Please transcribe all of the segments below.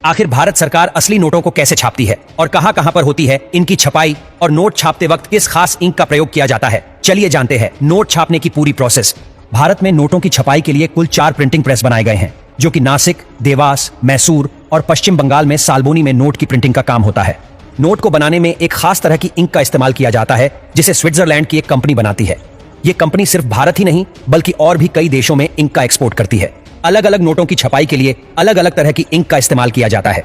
आखिर भारत सरकार असली नोटों को कैसे छापती है और कहां कहां पर होती है इनकी छपाई और नोट छापते वक्त किस खास इंक का प्रयोग किया जाता है, चलिए जानते हैं नोट छापने की पूरी प्रोसेस। भारत में नोटों की छपाई के लिए कुल 4 प्रिंटिंग प्रेस बनाए गए हैं, जो कि नासिक, देवास, मैसूर और पश्चिम बंगाल में साल्बोनी में नोट की प्रिंटिंग का काम होता है। नोट को बनाने में एक खास तरह की इंक का इस्तेमाल किया जाता है, जिसे स्विट्जरलैंड की एक कंपनी बनाती है। ये कंपनी सिर्फ भारत ही नहीं बल्कि और भी कई देशों में इंक का एक्सपोर्ट करती है। अलग अलग नोटों की छपाई के लिए अलग अलग तरह की इंक का इस्तेमाल किया जाता है।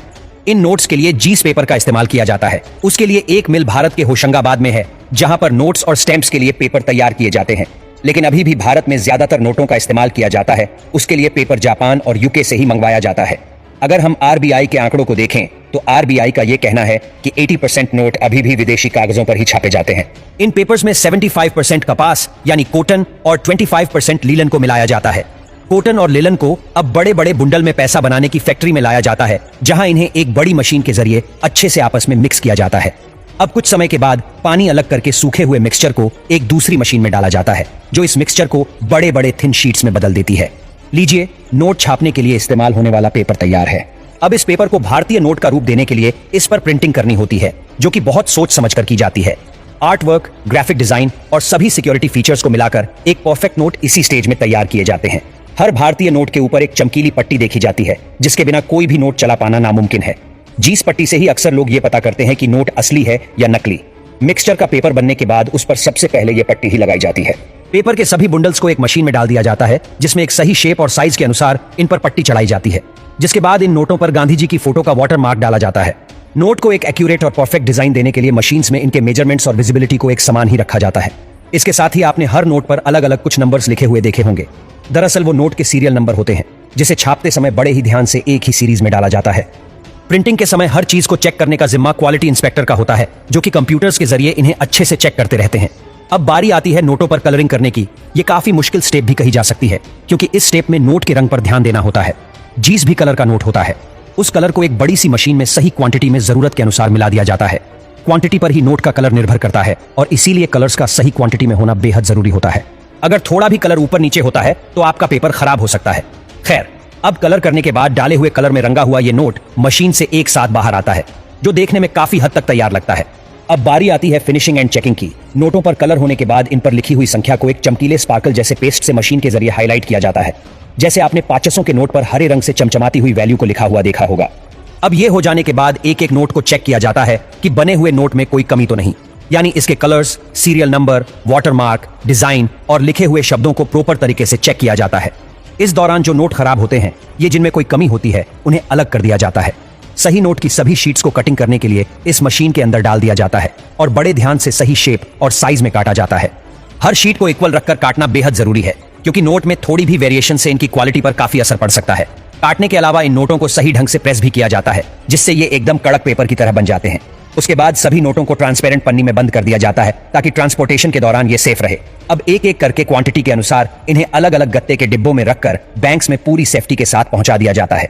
इन नोट्स के लिए जीस पेपर का इस्तेमाल किया जाता है। उसके लिए एक मिल भारत के होशंगाबाद में है, जहां पर नोट्स और स्टैंप्स के लिए पेपर तैयार किए जाते हैं। लेकिन अभी भी भारत में ज्यादातर नोटों का इस्तेमाल किया जाता है, उसके लिए पेपर जापान और यूके से ही मंगवाया जाता है। अगर हम आरबीआई के आंकड़ों को देखें तो आरबीआई का यह कहना है कि 80% नोट अभी भी विदेशी कागजों पर ही छापे जाते हैं। इन पेपर्स में 75% कपास यानी कॉटन और 25% लीलन को मिलाया जाता है। कॉटन और लिलन को अब बड़े बड़े बुंडल में पैसा बनाने की फैक्ट्री में लाया जाता है, जहां इन्हें एक बड़ी मशीन के जरिए अच्छे से आपस में मिक्स किया जाता है। अब कुछ समय के बाद पानी अलग करके सूखे हुए मिक्सचर को एक दूसरी मशीन में डाला जाता है, जो इस मिक्सचर को बड़े बड़े थिन शीट्स में बदल देती है। लीजिए, नोट छापने के लिए इस्तेमाल होने वाला पेपर तैयार है। अब इस पेपर को भारतीय नोट का रूप देने के लिए इस पर प्रिंटिंग करनी होती है, जो कि बहुत सोच समझकर की जाती है। आर्ट वर्क, ग्राफिक डिजाइन और सभी सिक्योरिटी फीचर्स को मिलाकर एक परफेक्ट नोट इसी स्टेज में तैयार किए जाते हैं। हर भारतीय नोट के ऊपर एक चमकीली पट्टी देखी जाती है, जिसके बिना कोई भी नोट चला पाना नामुमकिन है। जीस पट्टी से ही अक्सर लोग ये पता करते हैं कि नोट असली है या नकली। मिक्सचर का पेपर बनने के बाद उस पर सबसे पहले ये पट्टी ही लगाई जाती है। पेपर के सभी बुंडल्स को एक मशीन में डाल दिया जाता है, जिसमें एक सही शेप और साइज के अनुसार इन पर पट्टी चढ़ाई जाती है। जिसके बाद इन नोटों पर गांधी जी की फोटो का वाटर मार्क डाला जाता है। नोट को एक एक्यूरेट और परफेक्ट डिजाइन देने के लिए मशीन्स में इनके मेजरमेंट्स और विजिबिलिटी को एक समान ही रखा जाता है। इसके साथ ही आपने हर नोट पर अलग अलग कुछ नंबर्स लिखे हुए देखे होंगे। दरअसल वो नोट के सीरियल नंबर होते हैं, जिसे छापते समय बड़े ही ध्यान से एक ही सीरीज में डाला जाता है। प्रिंटिंग के समय हर चीज को चेक करने का जिम्मा क्वालिटी इंस्पेक्टर का होता है, जो कि कंप्यूटर्स के जरिए इन्हें अच्छे से चेक करते रहते हैं। अब बारी आती है नोटों पर कलरिंग करने की। ये काफी मुश्किल स्टेप भी कही जा सकती है, क्योंकि इस स्टेप में नोट के रंग पर ध्यान देना होता है। जीस भी कलर का नोट होता है। उस कलर को एक बड़ी सी मशीन में सही क्वांटिटी में जरूरत के अनुसार मिला दिया जाता है। क्वांटिटी पर ही नोट का कलर निर्भर करता है और इसीलिए कलर्स का सही क्वांटिटी में होना बेहद जरूरी होता है। अगर थोड़ा भी कलर ऊपर नीचे होता है तो आपका पेपर खराब हो सकता है। खैर, अब कलर करने के बाद डाले हुए कलर में रंगा हुआ ये नोट मशीन से एक साथ बाहर आता है, जो देखने में काफी हद तक तैयार लगता है। अब बारी आती है फिनिशिंग एंड चेकिंग की। नोटों पर कलर होने के बाद इन पर लिखी हुई संख्या को एक चमकीले स्पार्कल जैसे पेस्ट से मशीन के जरिए हाईलाइट किया जाता है। जैसे आपने 500 के नोट पर हरे रंग से चमचमाती हुई वैल्यू को लिखा हुआ देखा होगा। अब यह हो जाने के बाद एक एक नोट को चेक किया जाता है कि बने हुए नोट में कोई कमी तो नहीं, यानी इसके colours, serial number, watermark, design और लिखे हुए शब्दों को प्रॉपर तरीके से चेक किया जाता है। इस दौरान जो नोट खराब होते हैं, ये जिनमें कोई कमी होती है, उन्हें अलग कर दिया जाता है। सही नोट की सभी शीट्स को कटिंग करने के लिए इस मशीन के अंदर डाल दिया जाता है और बड़े ध्यान से सही शेप और साइज में काटा जाता है। हर शीट को इक्वल रखकर काटना बेहद जरूरी है, क्योंकि नोट में थोड़ी भी वेरिएशन से इनकी क्वालिटी पर काफी असर पड़ सकता है। काटने के अलावा इन नोटों को सही ढंग से प्रेस भी किया जाता है, जिससे ये एकदम कड़क पेपर की तरह बन जाते हैं। उसके बाद सभी नोटों को ट्रांसपेरेंट पन्नी में बंद कर दिया जाता है, ताकि ट्रांसपोर्टेशन के दौरान ये सेफ रहे। अब एक एक करके क्वांटिटी के अनुसार इन्हें अलग अलग गत्ते के डिब्बों में रखकर बैंक्स में पूरी सेफ्टी के साथ पहुंचा दिया जाता है।